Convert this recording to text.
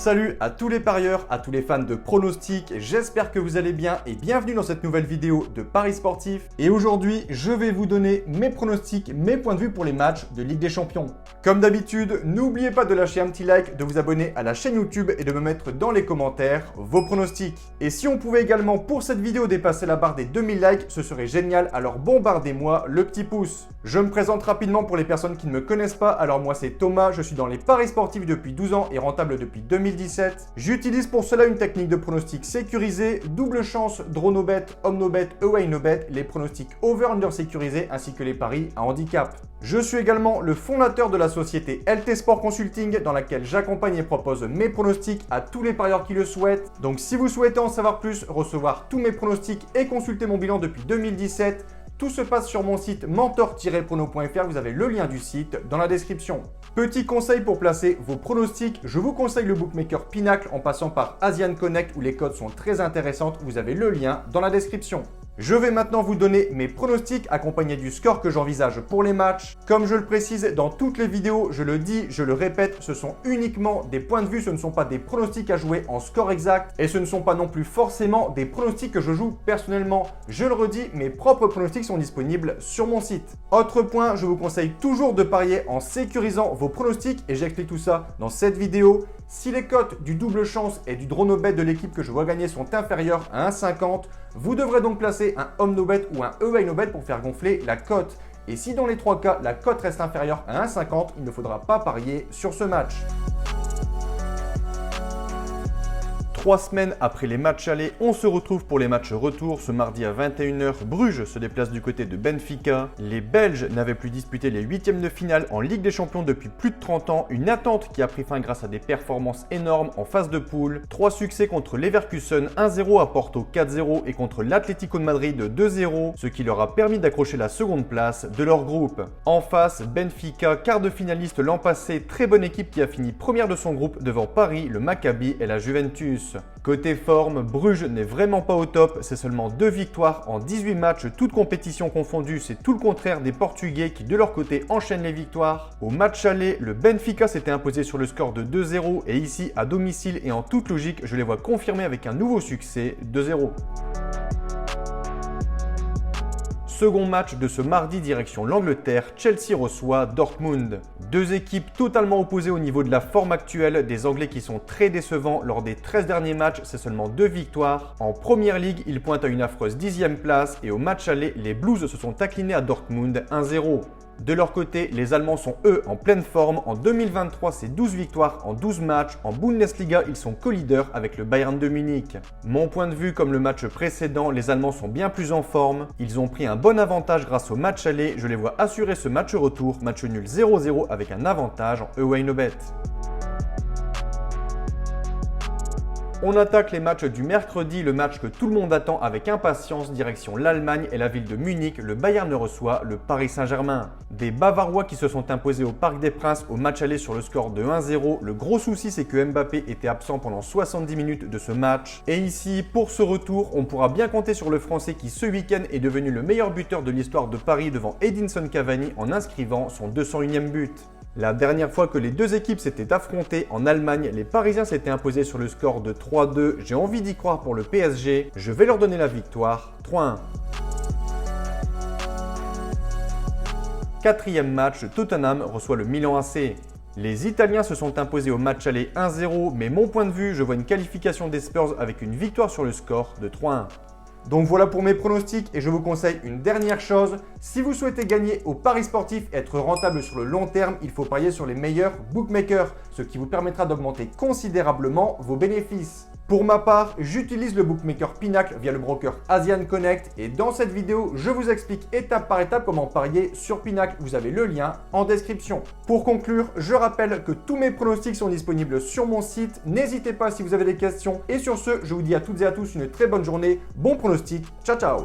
Salut à tous les parieurs, à tous les fans de pronostics, j'espère que vous allez bien et bienvenue dans cette nouvelle vidéo de Paris Sportif. Et aujourd'hui, je vais vous donner mes pronostics, mes points de vue pour les matchs de Ligue des Champions. Comme d'habitude, n'oubliez pas de lâcher un petit like, de vous abonner à la chaîne YouTube et de me mettre dans les commentaires vos pronostics. Et si on pouvait également pour cette vidéo dépasser la barre des 2000 likes, ce serait génial, alors bombardez-moi le petit pouce. Je me présente rapidement pour les personnes qui ne me connaissent pas, alors moi c'est Thomas, je suis dans les paris sportifs depuis 12 ans et rentable depuis 2017. J'utilise pour cela une technique de pronostic sécurisé, double chance, draw no bet, home no bet, away no bet, les pronostics over-under sécurisés ainsi que les paris à handicap. Je suis également le fondateur de la société LT Sport Consulting dans laquelle j'accompagne et propose mes pronostics à tous les parieurs qui le souhaitent. Donc si vous souhaitez en savoir plus, recevoir tous mes pronostics et consulter mon bilan depuis 2017, tout se passe sur mon site mentor-prono.fr, vous avez le lien du site dans la description. Petit conseil pour placer vos pronostics, je vous conseille le bookmaker Pinacle en passant par Asian Connect où les codes sont très intéressantes, vous avez le lien dans la description. Je vais maintenant vous donner mes pronostics accompagnés du score que j'envisage pour les matchs. Comme je le précise dans toutes les vidéos, je le dis, je le répète, ce sont uniquement des points de vue, ce ne sont pas des pronostics à jouer en score exact et ce ne sont pas non plus forcément des pronostics que je joue personnellement. Je le redis, mes propres pronostics sont disponibles sur mon site. Autre point, je vous conseille toujours de parier en sécurisant vos pronostics et j'explique tout ça dans cette vidéo. Si les cotes du double chance et du draw no bet de l'équipe que je vois gagner sont inférieures à 1,50, vous devrez donc placer un home no bet ou un away no bet pour faire gonfler la cote. Et si dans les trois cas, la cote reste inférieure à 1,50, il ne faudra pas parier sur ce match. 3 semaines après les matchs allés, on se retrouve pour les matchs retour. Ce mardi à 21h, Bruges se déplace du côté de Benfica. Les Belges n'avaient plus disputé les huitièmes de finale en Ligue des Champions depuis plus de 30 ans. Une attente qui a pris fin grâce à des performances énormes en phase de poule. 3 succès contre Leverkusen, 1-0 à Porto 4-0 et contre l'Atlético de Madrid 2-0, ce qui leur a permis d'accrocher la seconde place de leur groupe. En face, Benfica, quart de finaliste l'an passé, très bonne équipe qui a fini première de son groupe devant Paris, le Maccabi et la Juventus. Côté forme, Bruges n'est vraiment pas au top, c'est seulement 2 victoires en 18 matchs, toutes compétitions confondues, c'est tout le contraire des Portugais qui de leur côté enchaînent les victoires. Au match aller, le Benfica s'était imposé sur le score de 2-0 et ici à domicile et en toute logique, je les vois confirmer avec un nouveau succès 2-0. Second match de ce mardi direction l'Angleterre, Chelsea reçoit Dortmund. Deux équipes totalement opposées au niveau de la forme actuelle, des Anglais qui sont très décevants lors des 13 derniers matchs, c'est seulement 2 victoires. En Première Ligue, ils pointent à une affreuse 10e place et au match aller, les Blues se sont inclinés à Dortmund 1-0. De leur côté, les Allemands sont eux en pleine forme. En 2023, c'est 12 victoires en 12 matchs. En Bundesliga, ils sont co-leaders avec le Bayern de Munich. Mon point de vue, comme le match précédent, les Allemands sont bien plus en forme. Ils ont pris un bon avantage grâce au match aller. Je les vois assurer ce match retour, match nul 0-0 avec un avantage en away no bet. On attaque les matchs du mercredi, le match que tout le monde attend avec impatience, direction l'Allemagne et la ville de Munich, le Bayern reçoit le Paris Saint-Germain. Des Bavarois qui se sont imposés au Parc des Princes au match aller sur le score de 1-0. Le gros souci, c'est que Mbappé était absent pendant 70 minutes de ce match. Et ici, pour ce retour, on pourra bien compter sur le Français qui ce week-end est devenu le meilleur buteur de l'histoire de Paris devant Edinson Cavani en inscrivant son 201e but. La dernière fois que les deux équipes s'étaient affrontées en Allemagne, les Parisiens s'étaient imposés sur le score de 3-2. J'ai envie d'y croire pour le PSG. Je vais leur donner la victoire, 3-1. Quatrième match, Tottenham reçoit le Milan AC. Les Italiens se sont imposés au match aller 1-0, mais mon point de vue, je vois une qualification des Spurs avec une victoire sur le score de 3-1. Donc voilà pour mes pronostics et je vous conseille une dernière chose. Si vous souhaitez gagner au paris sportif et être rentable sur le long terme, il faut parier sur les meilleurs bookmakers, ce qui vous permettra d'augmenter considérablement vos bénéfices. Pour ma part, j'utilise le bookmaker Pinacle via le broker Asian Connect et dans cette vidéo, je vous explique étape par étape comment parier sur Pinacle. Vous avez le lien en description. Pour conclure, je rappelle que tous mes pronostics sont disponibles sur mon site. N'hésitez pas si vous avez des questions. Et sur ce, je vous dis à toutes et à tous une très bonne journée. Bon pronostic. Ciao, ciao!